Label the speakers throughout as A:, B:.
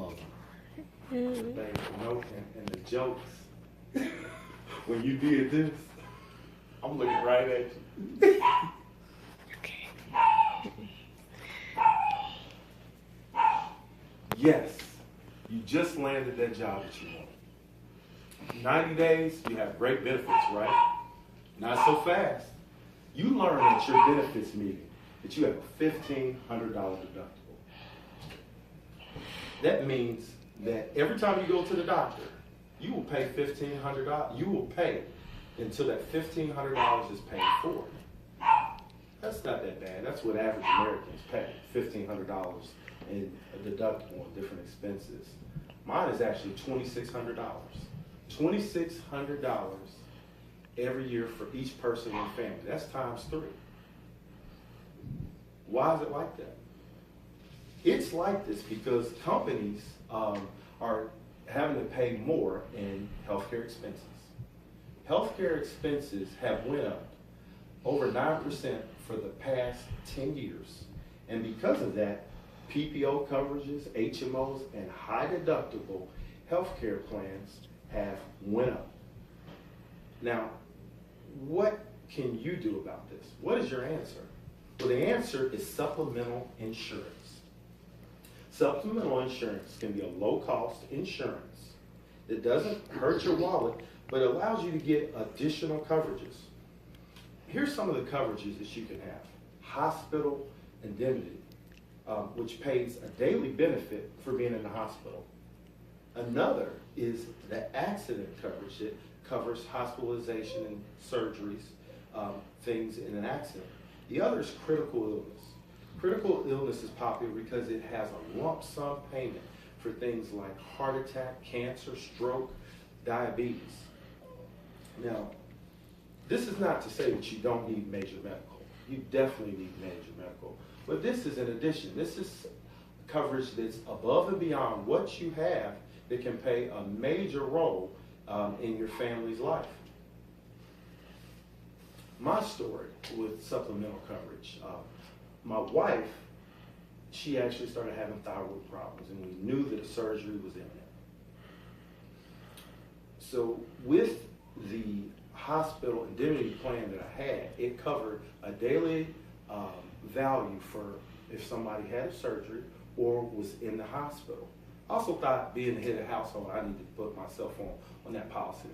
A: Muslim.
B: Babe, no, and the jokes. When you did this, I'm looking right at you.
C: Okay.
B: Yes, you just landed that job that you want. 90 days, you have great benefits, right? Not so fast. You learn at your benefits meeting that you have a $1,500 deductible. That means that every time you go to the doctor, you will pay $1,500. You will pay until that $1,500 is paid for. That's not that bad. That's what average Americans pay, $1,500 in a deductible and different expenses. Mine is actually $2,600. $2,600 every year for each person in the family. That's times 3. Why is it like that? It's like this because companies are having to pay more in healthcare expenses. Healthcare expenses have went up over 9% for the past 10 years. And because of that, PPO coverages, HMOs, and high deductible healthcare plans have went up. Now, what can you do about this? What is your answer? Well, the answer is supplemental insurance. Supplemental insurance can be a low-cost insurance that doesn't hurt your wallet, but allows you to get additional coverages. Here's some of the coverages that you can have. Hospital indemnity, which pays a daily benefit for being in the hospital. Another is the accident coverage that covers hospitalization and surgeries, things in an accident. The other is critical illness. Critical illness is popular because it has a lump sum payment for things like heart attack, cancer, stroke, diabetes. Now, this is not to say that you don't need major medical. You definitely need major medical. But this is in addition. This is coverage that's above and beyond what you have that can play a major role in your family's life. My story with supplemental coverage. My wife, she actually started having thyroid problems, and we knew that a surgery was imminent. So with the hospital indemnity plan that I had, it covered a daily value for if somebody had a surgery or was in the hospital. I also thought, being the head of the household, I needed to put myself on that policy.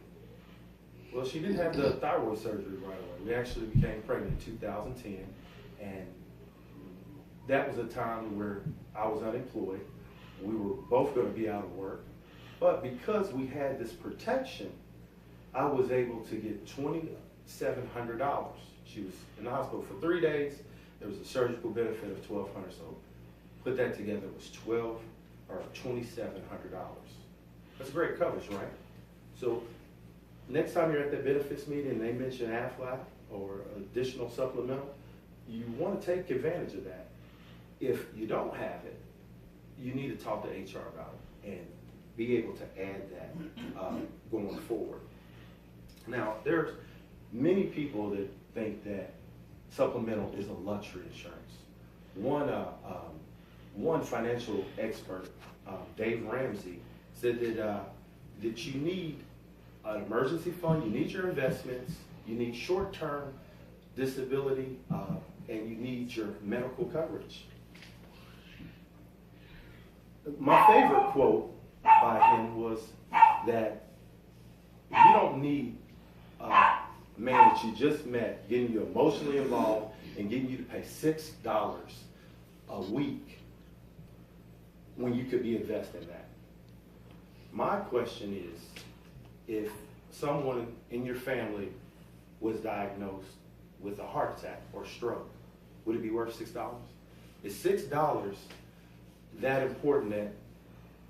B: Well, she didn't have the thyroid surgery right away. We actually became pregnant in 2010, and that was a time where I was unemployed. We were both going to be out of work. But because we had this protection, I was able to get $2,700. She was in the hospital for 3 days. There was a surgical benefit of $1,200. So put that together, it was $2,700. That's great coverage, right? So next time you're at that benefits meeting and they mention AFLAC or additional supplemental, you want to take advantage of that. If you don't have it, you need to talk to HR about it and be able to add that going forward. Now, there's many people that think that supplemental is a luxury insurance. One financial expert, Dave Ramsey, said that you need an emergency fund, you need your investments, you need short-term disability, and you need your medical coverage. My favorite quote by him was that you don't need a man that you just met getting you emotionally involved and getting you to pay $6 a week when you could be investing that. My question is, if someone in your family was diagnosed with a heart attack or stroke, would it be worth $6? Is $6 that important that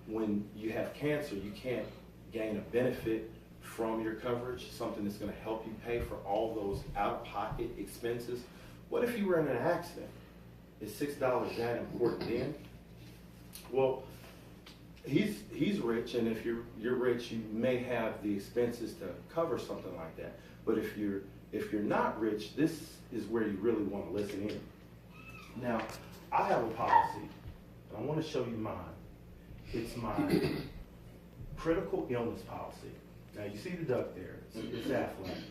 B: when you have cancer, you can't gain a benefit from your coverage, something that's going to help you pay for all those out-of-pocket expenses? What if you were in an accident? Is $6 that important then? Well, he's rich, and if you're rich, you may have the expenses to cover something like that. But if you're not rich, this is where you really want to listen in. Now, I have a policy, and I want to show you mine. it's my critical illness policy. Now you see the duck there, it's affluent.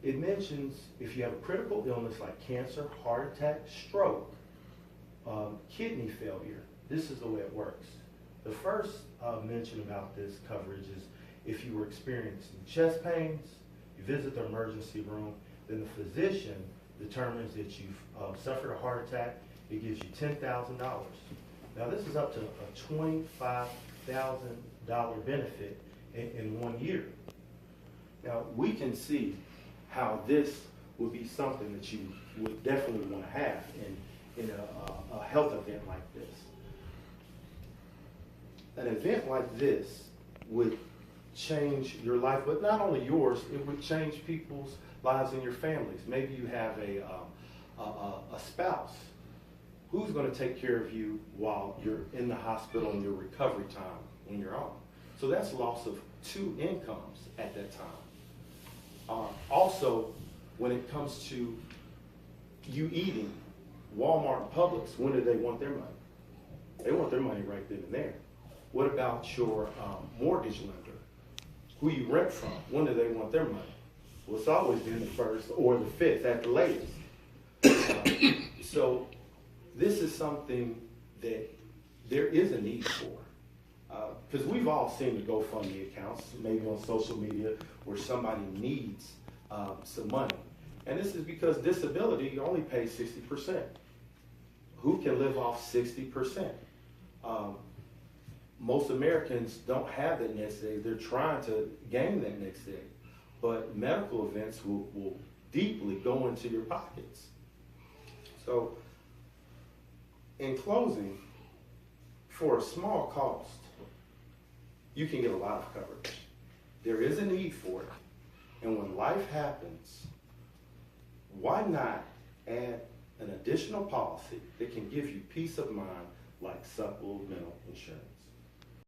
B: It mentions if you have a critical illness like cancer, heart attack, stroke, kidney failure, this is the way it works. The first mention about this coverage is if you were experiencing chest pains, you visit the emergency room, then the physician determines that you've suffered a heart attack, it gives you $10,000. Now this is up to a $25,000 benefit in 1 year. Now we can see how this would be something that you would definitely want to have in a health event like this. An event like this would change your life, but not only yours, it would change people's lives in your families. Maybe you have a spouse. Who's going to take care of you while you're in the hospital in your recovery time when you're on? So that's loss of 2 incomes at that time. Also, when it comes to you eating, Walmart and Publix, when do they want their money? They want their money right then and there. What about your mortgage lender? Who you rent from, when do they want their money? Well, it's always been the 1st or the 5th at the latest. So this is something that there is a need for. Because we've all seen the GoFundMe accounts, maybe on social media, where somebody needs some money. And this is because disability only pays 60%. Who can live off 60%? Most Americans don't have that next day. They're trying to gain that next day. But medical events will deeply go into your pockets. So, in closing, for a small cost, you can get a lot of coverage. There is a need for it. And when life happens, why not add an additional policy that can give you peace of mind like supplemental insurance?